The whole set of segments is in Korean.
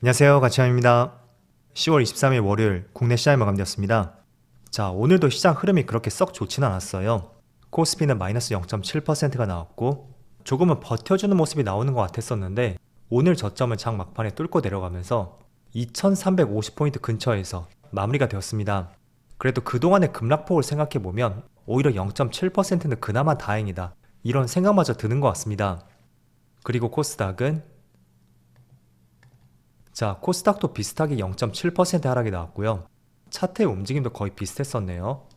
안녕하세요, 가치환입니다. 10월 23일 월요일 국내 시장이 마감되었습니다. 자, 오늘도 시장 흐름이 그렇게 썩 좋지는 않았어요. 코스피는 마이너스 0.7%가 나왔고 조금은 버텨주는 모습이 나오는 것 같았었는데 오늘 저점을 장 막판에 뚫고 내려가면서 2350포인트 근처에서 마무리가 되었습니다. 그래도 그동안의 급락폭을 생각해보면 오히려 0.7%는 그나마 다행이다, 이런 생각마저 드는 것 같습니다. 그리고 코스닥도 비슷하게 0.7% 하락이 나왔고요. 차트의 움직임도 거의 비슷했었네요.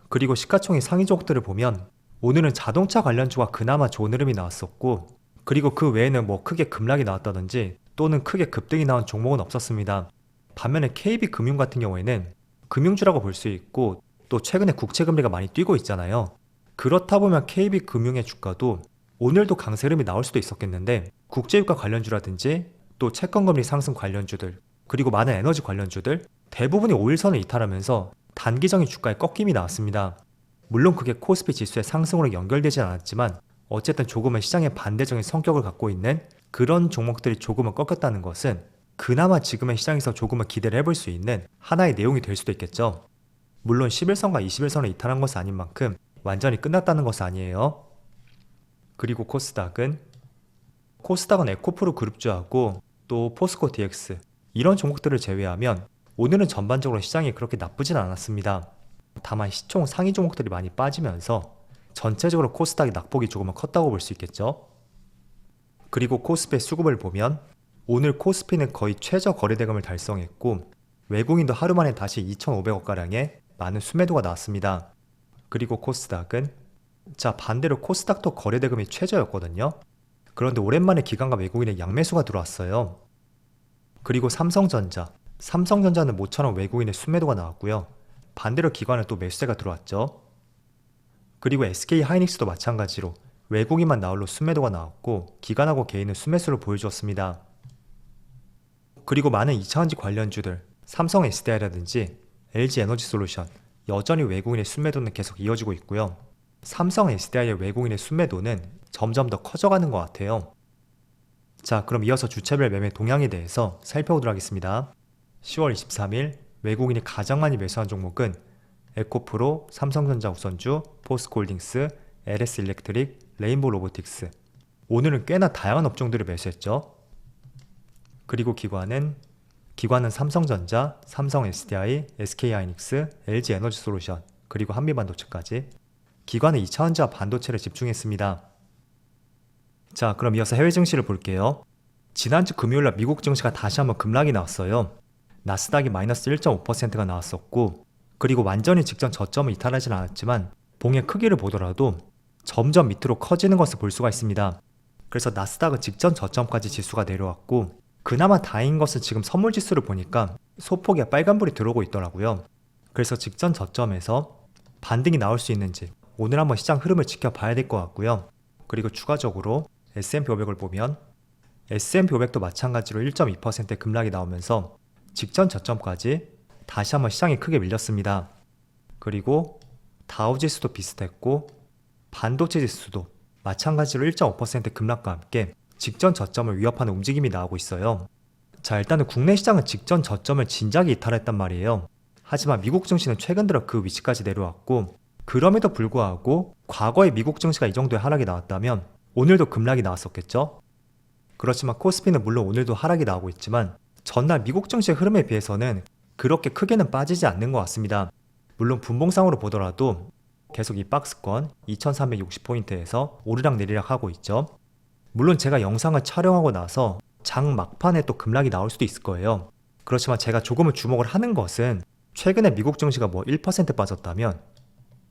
그리고 시가총액 상위 종목들을 보면 오늘은 자동차 관련주가 그나마 좋은 흐름이 나왔었고, 그리고 그 외에는 뭐 크게 급락이 나왔다든지 또는 크게 급등이 나온 종목은 없었습니다. 반면에 KB금융 같은 경우에는 금융주라고 볼 수 있고 또 최근에 국채금리가 많이 뛰고 있잖아요. 그렇다 보면 KB금융의 주가도 오늘도 강세 흐름이 나올 수도 있었겠는데 국제유가 관련주라든지 또 채권금리 상승 관련주들, 그리고 많은 에너지 관련주들 대부분이 5일선을 이탈하면서 단기적인 주가에 꺾임이 나왔습니다. 물론 그게 코스피 지수의 상승으로 연결되진 않았지만 어쨌든 조금은 시장의 반대적인 성격을 갖고 있는 그런 종목들이 조금은 꺾였다는 것은 그나마 지금의 시장에서 조금은 기대를 해볼 수 있는 하나의 내용이 될 수도 있겠죠. 물론 11선과 21선을 이탈한 것은 아닌 만큼 완전히 끝났다는 것은 아니에요. 그리고 코스닥은 에코프로 그룹주하고 또 포스코 DX 이런 종목들을 제외하면 오늘은 전반적으로 시장이 그렇게 나쁘진 않았습니다. 다만 시총 상위 종목들이 많이 빠지면서 전체적으로 코스닥의 낙폭이 조금은 컸다고 볼 수 있겠죠. 그리고 코스피의 수급을 보면 오늘 코스피는 거의 최저 거래대금을 달성했고 외국인도 하루 만에 다시 2,500억가량의 많은 수매도가 나왔습니다. 그리고 반대로 코스닥도 거래대금이 최저였거든요. 그런데 오랜만에 기관과 외국인의 양매수가 들어왔어요. 그리고 삼성전자는 모처럼 외국인의 순매도가 나왔고요. 반대로 기관은 또 매수세가 들어왔죠. 그리고 SK하이닉스도 마찬가지로 외국인만 나홀로 순매도가 나왔고 기관하고 개인은 순매수를 보여주었습니다. 그리고 많은 2차전지 관련주들 삼성 SDI라든지 LG에너지솔루션 여전히 외국인의 순매도는 계속 이어지고 있고요. 삼성 SDI의 외국인의 순매도는 점점 더 커져가는 것 같아요. 자, 그럼 이어서 주체별 매매 동향에 대해서 살펴보도록 하겠습니다. 10월 23일 외국인이 가장 많이 매수한 종목은 에코프로, 삼성전자 우선주, 포스코홀딩스, LS일렉트릭, 레인보우 로보틱스. 오늘은 꽤나 다양한 업종들을 매수했죠. 그리고 기관은 삼성전자, 삼성 SDI, SK하이닉스, LG에너지솔루션, 그리고 한미반도체까지. 기관은 2차전지와 반도체를 집중했습니다. 자, 그럼 이어서 해외 증시를 볼게요. 지난주 금요일날 미국 증시가 다시 한번 급락이 나왔어요. 나스닥이 마이너스 1.5%가 나왔었고, 그리고 완전히 직전 저점을 이탈하진 않았지만 봉의 크기를 보더라도 점점 밑으로 커지는 것을 볼 수가 있습니다. 그래서 나스닥은 직전 저점까지 지수가 내려왔고, 그나마 다행인 것은 지금 선물지수를 보니까 소폭의 빨간불이 들어오고 있더라고요. 그래서 직전 저점에서 반등이 나올 수 있는지 오늘 한번 시장 흐름을 지켜봐야 될 것 같고요. 그리고 추가적으로 S&P 500을 보면 S&P 500도 마찬가지로 1.2% 급락이 나오면서 직전 저점까지 다시 한번 시장이 크게 밀렸습니다. 그리고 다우지수도 비슷했고 반도체 지수도 마찬가지로 1.5% 급락과 함께 직전 저점을 위협하는 움직임이 나오고 있어요. 자, 일단은 국내 시장은 직전 저점을 진작에 이탈했단 말이에요. 하지만 미국 증시는 최근 들어 그 위치까지 내려왔고, 그럼에도 불구하고 과거에 미국 증시가 이 정도의 하락이 나왔다면 오늘도 급락이 나왔었겠죠. 그렇지만 코스피는 물론 오늘도 하락이 나오고 있지만 전날 미국 증시의 흐름에 비해서는 그렇게 크게는 빠지지 않는 것 같습니다. 물론 분봉상으로 보더라도 계속 이 박스권 2360포인트에서 오르락내리락 하고 있죠. 물론 제가 영상을 촬영하고 나서 장 막판에 또 급락이 나올 수도 있을 거예요. 그렇지만 제가 조금은 주목을 하는 것은 최근에 미국 증시가 뭐 1% 빠졌다면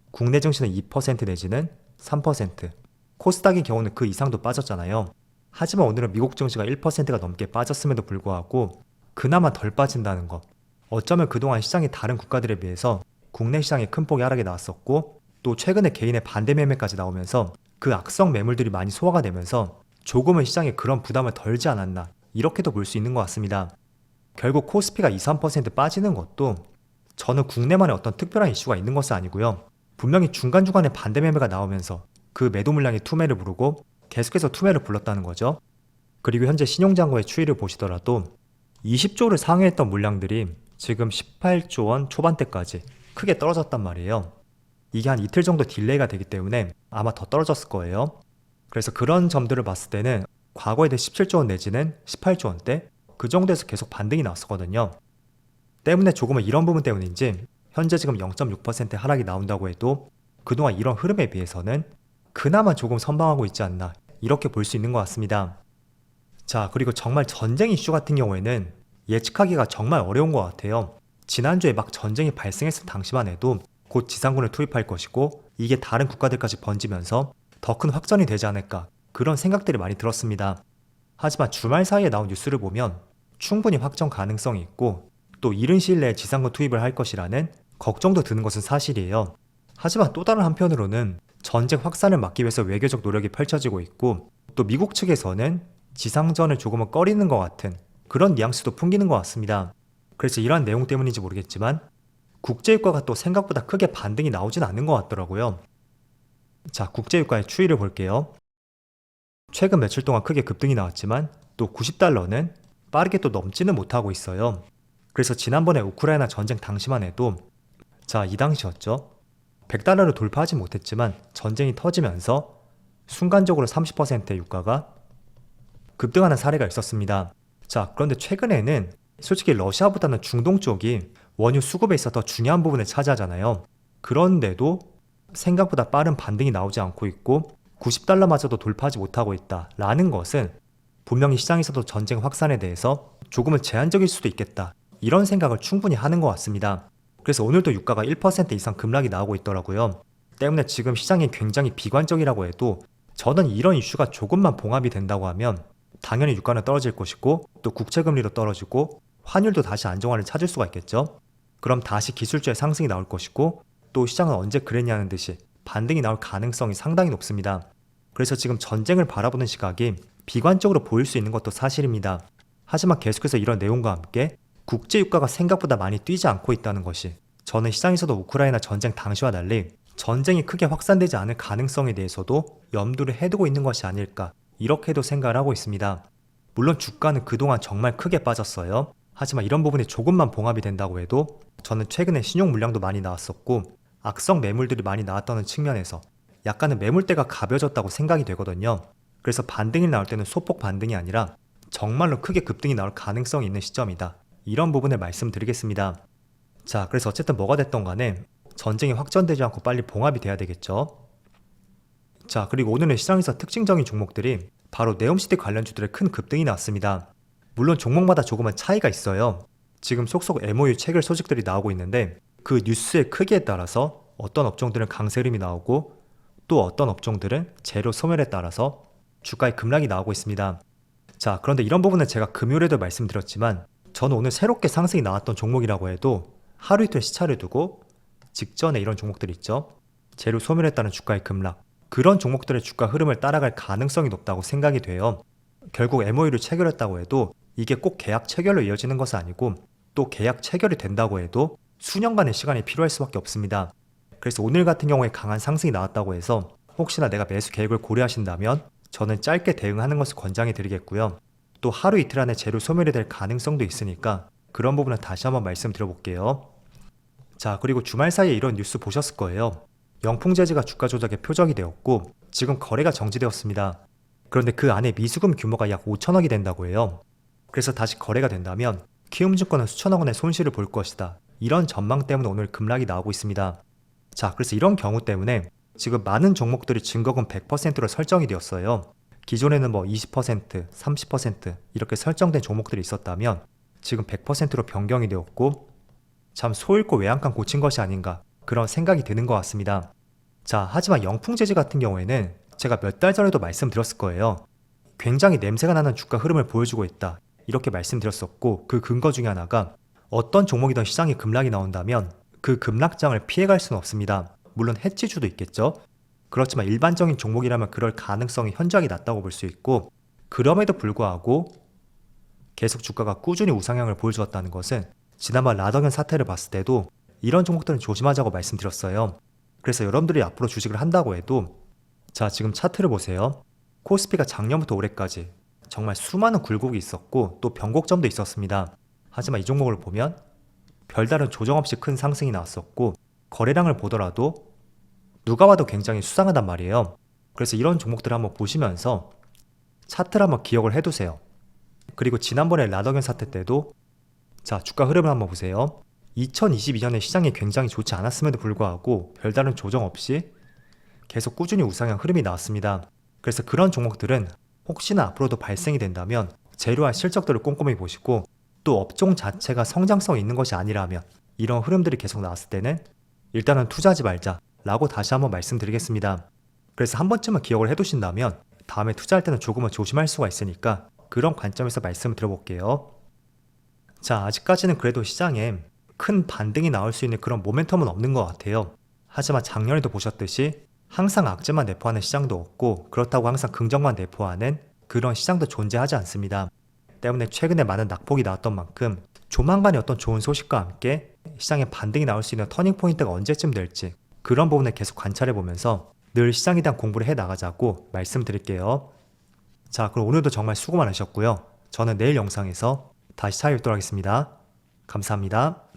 국내 증시는 2% 내지는 3%, 코스닥의 경우는 그 이상도 빠졌잖아요. 하지만 오늘은 미국 증시가 1%가 넘게 빠졌음에도 불구하고 그나마 덜 빠진다는 것, 어쩌면 그동안 시장이 다른 국가들에 비해서 국내 시장에 큰 폭의 하락이 나왔었고 또 최근에 개인의 반대 매매까지 나오면서 그 악성 매물들이 많이 소화가 되면서 조금은 시장에 그런 부담을 덜지 않았나, 이렇게도 볼 수 있는 것 같습니다. 결국 코스피가 2, 3% 빠지는 것도 저는 국내만의 어떤 특별한 이슈가 있는 것은 아니고요. 분명히 중간중간에 반대 매매가 나오면서 그 매도 물량이 투매를 부르고 계속해서 투매를 불렀다는 거죠. 그리고 현재 신용장고의 추이를 보시더라도 20조를 상회했던 물량들이 지금 18조 원 초반대까지 크게 떨어졌단 말이에요. 이게 한 이틀 정도 딜레이가 되기 때문에 아마 더 떨어졌을 거예요. 그래서 그런 점들을 봤을 때는 과거에도 17조 원 내지는 18조 원대 그 정도에서 계속 반등이 나왔었거든요. 때문에 조금은 이런 부분 때문인지 현재 지금 0.6% 하락이 나온다고 해도 그동안 이런 흐름에 비해서는 그나마 조금 선방하고 있지 않나 이렇게 볼 수 있는 것 같습니다. 자, 그리고 정말 전쟁 이슈 같은 경우에는 예측하기가 정말 어려운 것 같아요. 지난주에 막 전쟁이 발생했을 당시만 해도 곧 지상군을 투입할 것이고 이게 다른 국가들까지 번지면서 더 큰 확전이 되지 않을까 그런 생각들이 많이 들었습니다. 하지만 주말 사이에 나온 뉴스를 보면 충분히 확전 가능성이 있고 또 이른 시일 내에 지상군 투입을 할 것이라는 걱정도 드는 것은 사실이에요. 하지만 또 다른 한편으로는 전쟁 확산을 막기 위해서 외교적 노력이 펼쳐지고 있고 또 미국 측에서는 지상전을 조금은 꺼리는 것 같은 그런 뉘앙스도 풍기는 것 같습니다. 그래서 이러한 내용 때문인지 모르겠지만 국제유가가 또 생각보다 크게 반등이 나오진 않는 것 같더라고요. 자, 국제유가의 추이를 볼게요. 최근 며칠 동안 크게 급등이 나왔지만 또 90달러는 빠르게 또 넘지는 못하고 있어요. 그래서 지난번에 우크라이나 전쟁 당시만 해도 자, 이 당시였죠. 100달러를 돌파하지 못했지만 전쟁이 터지면서 순간적으로 30%의 유가가 급등하는 사례가 있었습니다. 자, 그런데 최근에는 솔직히 러시아보다는 중동 쪽이 원유 수급에 있어 더 중요한 부분을 차지하잖아요. 그런데도 생각보다 빠른 반등이 나오지 않고 있고 90달러마저도 돌파하지 못하고 있다라는 것은 분명히 시장에서도 전쟁 확산에 대해서 조금은 제한적일 수도 있겠다 이런 생각을 충분히 하는 것 같습니다. 그래서 오늘도 유가가 1% 이상 급락이 나오고 있더라고요. 때문에 지금 시장이 굉장히 비관적이라고 해도 저는 이런 이슈가 조금만 봉합이 된다고 하면 당연히 유가는 떨어질 것이고 또 국채금리도 떨어지고 환율도 다시 안정화를 찾을 수가 있겠죠. 그럼 다시 기술주의 상승이 나올 것이고 또 시장은 언제 그랬냐는 듯이 반등이 나올 가능성이 상당히 높습니다. 그래서 지금 전쟁을 바라보는 시각이 비관적으로 보일 수 있는 것도 사실입니다. 하지만 계속해서 이런 내용과 함께 국제유가가 생각보다 많이 뛰지 않고 있다는 것이 저는 시장에서도 우크라이나 전쟁 당시와 달리 전쟁이 크게 확산되지 않을 가능성에 대해서도 염두를 해두고 있는 것이 아닐까 이렇게도 생각을 하고 있습니다. 물론 주가는 그동안 정말 크게 빠졌어요. 하지만 이런 부분이 조금만 봉합이 된다고 해도 저는 최근에 신용 물량도 많이 나왔었고 악성 매물들이 많이 나왔다는 측면에서 약간은 매물대가 가벼워졌다고 생각이 되거든요. 그래서 반등이 나올 때는 소폭 반등이 아니라 정말로 크게 급등이 나올 가능성이 있는 시점이다. 이런 부분을 말씀드리겠습니다. 자, 그래서 어쨌든 뭐가 됐던 간에 전쟁이 확전되지 않고 빨리 봉합이 돼야 되겠죠. 자, 그리고 오늘은 시장에서 특징적인 종목들이 바로 네옴시티 관련주들의 큰 급등이 나왔습니다. 물론 종목마다 조금은 차이가 있어요. 지금 속속 MOU 체결 소식들이 나오고 있는데 그 뉴스의 크기에 따라서 어떤 업종들은 강세 흐름이 나오고 또 어떤 업종들은 재료 소멸에 따라서 주가의 급락이 나오고 있습니다. 자, 그런데 이런 부분은 제가 금요일에도 말씀드렸지만 저는 오늘 새롭게 상승이 나왔던 종목이라고 해도 하루 이틀 시차를 두고 직전에 이런 종목들 있죠. 재료 소멸에 따른 주가의 급락 그런 종목들의 주가 흐름을 따라갈 가능성이 높다고 생각이 돼요. 결국 MOU를 체결했다고 해도 이게 꼭 계약 체결로 이어지는 것은 아니고 또 계약 체결이 된다고 해도 수년간의 시간이 필요할 수밖에 없습니다. 그래서 오늘 같은 경우에 강한 상승이 나왔다고 해서 혹시나 내가 매수 계획을 고려하신다면 저는 짧게 대응하는 것을 권장해 드리겠고요. 또 하루 이틀 안에 재료 소멸이 될 가능성도 있으니까 그런 부분은 다시 한번 말씀드려볼게요. 자, 그리고 주말 사이에 이런 뉴스 보셨을 거예요. 영풍재즈가 주가 조작의 표적이 되었고 지금 거래가 정지되었습니다. 그런데 그 안에 미수금 규모가 약 5천억이 된다고 해요. 그래서 다시 거래가 된다면 키움증권은 수천억 원의 손실을 볼 것이다. 이런 전망 때문에 오늘 급락이 나오고 있습니다. 자, 그래서 이런 경우 때문에 지금 많은 종목들이 증거금 100%로 설정이 되었어요. 기존에는 뭐 20%, 30% 이렇게 설정된 종목들이 있었다면 지금 100%로 변경이 되었고 참 소잃고 외양간 고친 것이 아닌가 그런 생각이 드는 것 같습니다. 자, 하지만 영풍재즈 같은 경우에는 제가 몇 달 전에도 말씀드렸을 거예요. 굉장히 냄새가 나는 주가 흐름을 보여주고 있다. 이렇게 말씀드렸었고 그 근거 중에 하나가 어떤 종목이든 시장에 급락이 나온다면 그 급락장을 피해갈 수는 없습니다. 물론 해치주도 있겠죠. 그렇지만 일반적인 종목이라면 그럴 가능성이 현저하게 낮다고 볼 수 있고 그럼에도 불구하고 계속 주가가 꾸준히 우상향을 보여주었다는 것은 지난번 라더견 사태를 봤을 때도 이런 종목들은 조심하자고 말씀드렸어요. 그래서 여러분들이 앞으로 주식을 한다고 해도 자, 지금 차트를 보세요. 코스피가 작년부터 올해까지 정말 수많은 굴곡이 있었고 또 변곡점도 있었습니다. 하지만 이 종목을 보면 별다른 조정 없이 큰 상승이 나왔었고 거래량을 보더라도 누가 봐도 굉장히 수상하단 말이에요. 그래서 이런 종목들을 한번 보시면서 차트를 한번 기억을 해두세요. 그리고 지난번에 라더견 사태 때도 자, 주가 흐름을 한번 보세요. 2022년에 시장이 굉장히 좋지 않았음에도 불구하고 별다른 조정 없이 계속 꾸준히 우상향 흐름이 나왔습니다. 그래서 그런 종목들은 혹시나 앞으로도 발생이 된다면 재료와 실적들을 꼼꼼히 보시고 또 업종 자체가 성장성이 있는 것이 아니라면 이런 흐름들이 계속 나왔을 때는 일단은 투자하지 말자 라고 다시 한번 말씀드리겠습니다. 그래서 한 번쯤은 기억을 해두신다면 다음에 투자할 때는 조금은 조심할 수가 있으니까 그런 관점에서 말씀을 드려볼게요. 자, 아직까지는 그래도 시장에 큰 반등이 나올 수 있는 그런 모멘텀은 없는 것 같아요. 하지만 작년에도 보셨듯이 항상 악재만 내포하는 시장도 없고 그렇다고 항상 긍정만 내포하는 그런 시장도 존재하지 않습니다. 때문에 최근에 많은 낙폭이 나왔던 만큼 조만간에 어떤 좋은 소식과 함께 시장에 반등이 나올 수 있는 터닝 포인트가 언제쯤 될지 그런 부분을 계속 관찰해 보면서 늘 시장에 대한 공부를 해 나가자고 말씀드릴게요. 자, 그럼 오늘도 정말 수고 많으셨고요. 저는 내일 영상에서 다시 찾아뵙도록 하겠습니다. 감사합니다.